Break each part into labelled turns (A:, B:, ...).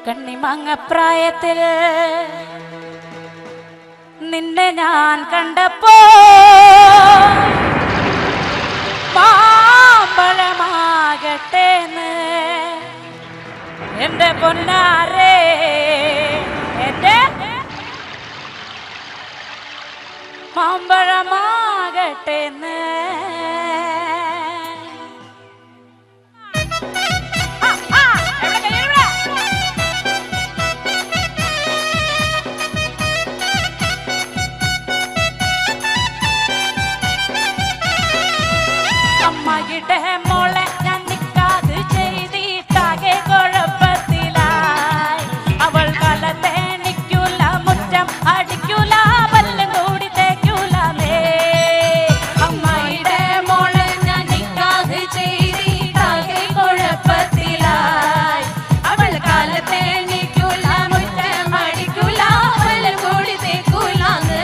A: കണ്ണിമങ്ങപ്രായത്തിൽ നിന്നെ ഞാൻ കണ്ടപ്പോ മാമ്പഴമാകട്ടേന്ന് എന്റെ പൊന്നാരേ, എന്റെ മാമ്പഴമാകട്ടേന്ന്. അമ്മയുടെ മോളെ ഞാൻ നിക്കാത് ചെയ്തിട്ടാകെ കുഴപ്പത്തിലായി. അവൾ കലത്തേണിക്കൂല, മുറ്റം അടിക്കൂല, പല്ലും കൂടി തേക്കൂലേ. അമ്മയുടെ മോളെ ഞാൻ നിക്കാത് ചെയ്തിട്ടാകെ കുഴപ്പത്തിലായി. അവൾ കലത്തേണിക്കൂല, മുറ്റം അടിക്കൂല, പല്ലും കൂടി തേക്കൂലാന്ന്.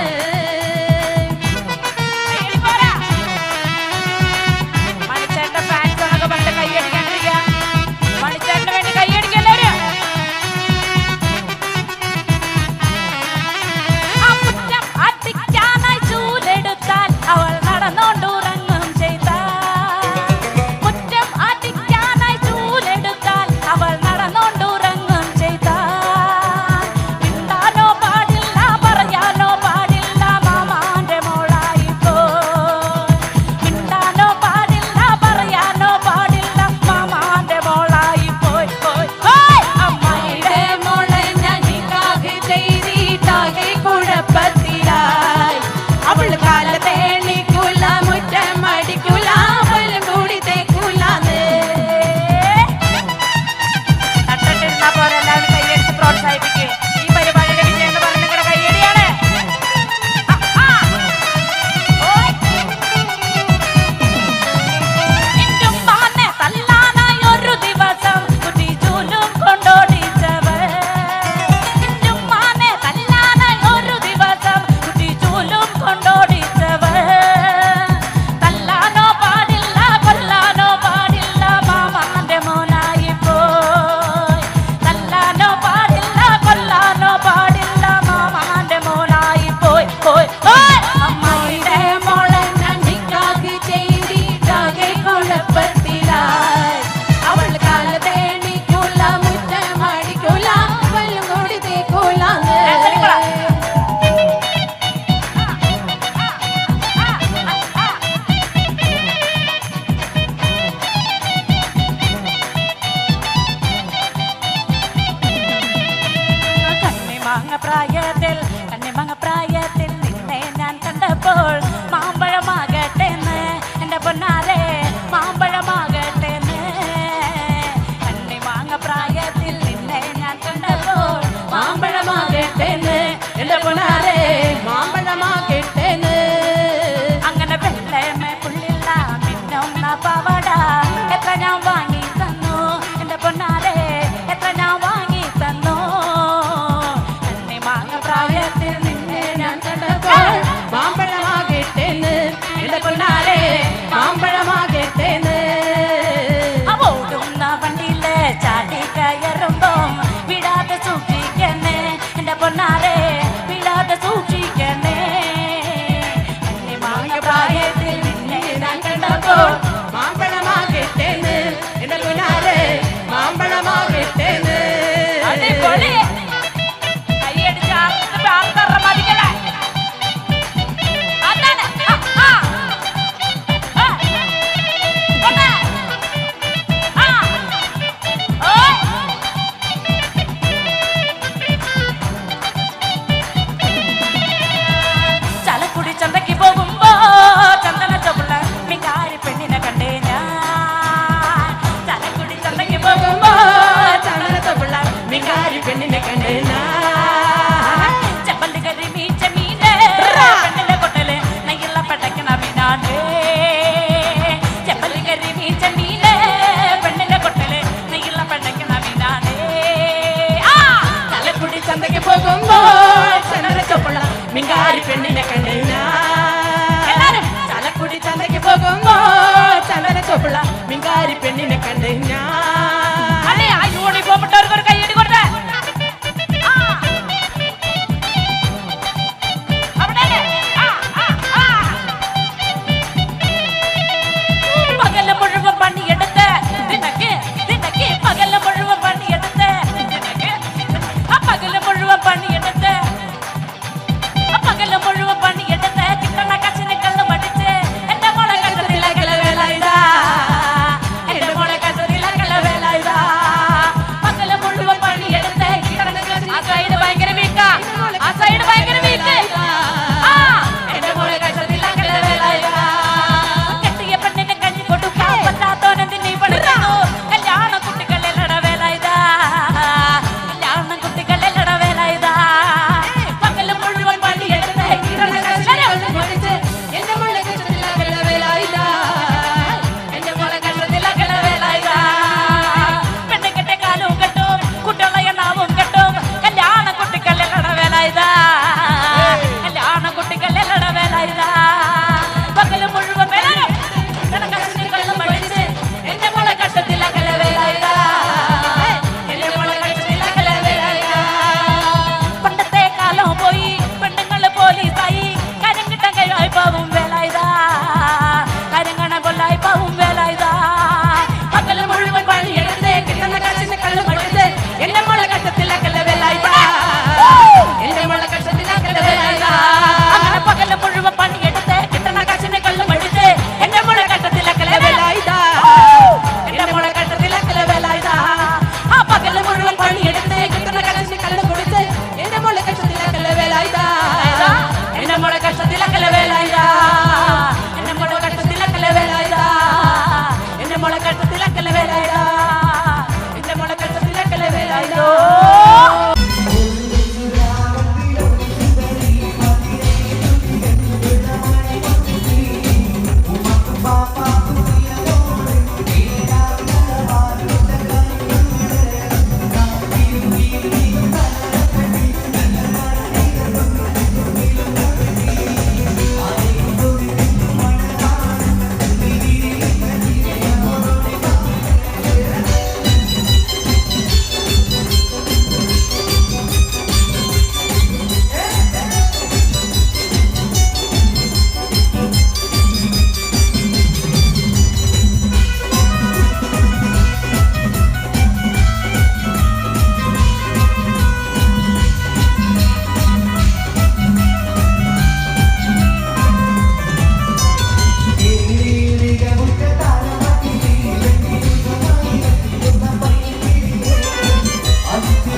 A: കണ്ണിമങ്ങപ്രായത്തിൽ നിന്നെ ഞാൻ കണ്ടപ്പോൾ മാമ്പഴമാകട്ടേന്ന് എന്റെ പൊന്നാരെ, മാമ്പഴമാകട്ടേന്ന്. കണ്ണിമങ്ങപ്രായത്തിൽ നിന്നെ ഞാൻ കണ്ടപ്പോൾ മാമ്പഴമാകട്ടേന്ന് എന്റെ പൊന്നാരെ, മാമ്പഴമാകട്ടേന്ന്. അങ്ങനെ വെള്ളമേ പുള്ളില്ല മിന്നുന്ന പവട എത്ര ഞാൻ വാങ്ങി തന്നു എന്റെ പൊന്നാരെ, എത്ര ഞാൻ വാങ്ങി തന്നു. പ്രായത്തിൽ നിന്നെ ഞാൻ കണ്ടപ്പോൾ മാമ്പഴമാകട്ടേന്ന് എന്റെ പൊന്നാരെ, മാമ്പഴമാകട്ടേന്ന്. ഓടുന്ന വണ്ടിയില് ചാടി കയറുമ്പോ വിടാതെ സൂക്ഷിക്കണേ എന്റെ പൊന്നാരെ, വിടാതെ സൂക്ഷിക്കണേ. പ്രായത്തിൽ നിന്നെ ഞാൻ കണ്ടപ്പോൾ മാമ്പഴമാകട്ടേന്ന് എന്റെ പൊന്നാരെ, മാമ്പഴമാകട്ടേന്ന്. ചന്തയ്ക്ക് പോകുമ്പോ ചന്ദന ചൊപ്പുള്ള മികാരി പെണ്ണിനെ കണ്ടേ ഞാൻ. ചലക്കുടി ചന്തയ്ക്ക് പോകുമ്പോ ചന്ദന ചൊപ്പുള്ള മികാരി പെണ്ണിനെ കണ്ടേ ഞാൻ. ചെപ്പല് കറി മീച്ച മീനെ പെണ്ണിന്റെ കൊട്ടല് നെയ്യുള്ള പടക്കണ മീനാണ്. ചെപ്പല് കറി മീച്ച മീനെ പെണ്ണിന്റെ കൊട്ടല് നെയ്യുള്ള പടക്കണ മീനാണ്. ചലക്കുടി ചന്തയ്ക്ക് പോകുമ്പോ ചന്ദന ചൊപ്പുള്ള മികാരി പെണ്ണിനെ കണ്ടേ ഞാൻ. ചലക്കുടി ചന്തയ്ക്ക് പോകുമ്പോ ചന്ദന ചൊപ്പുള്ള മികാരി പെണ്ണിനെ കണ്ടേ ഞാൻ. യൂണിഫോം ഇട്ടവർക്ക് ഒരു കൈയടി കൊടുത്തേ.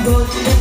B: ഗോകുലം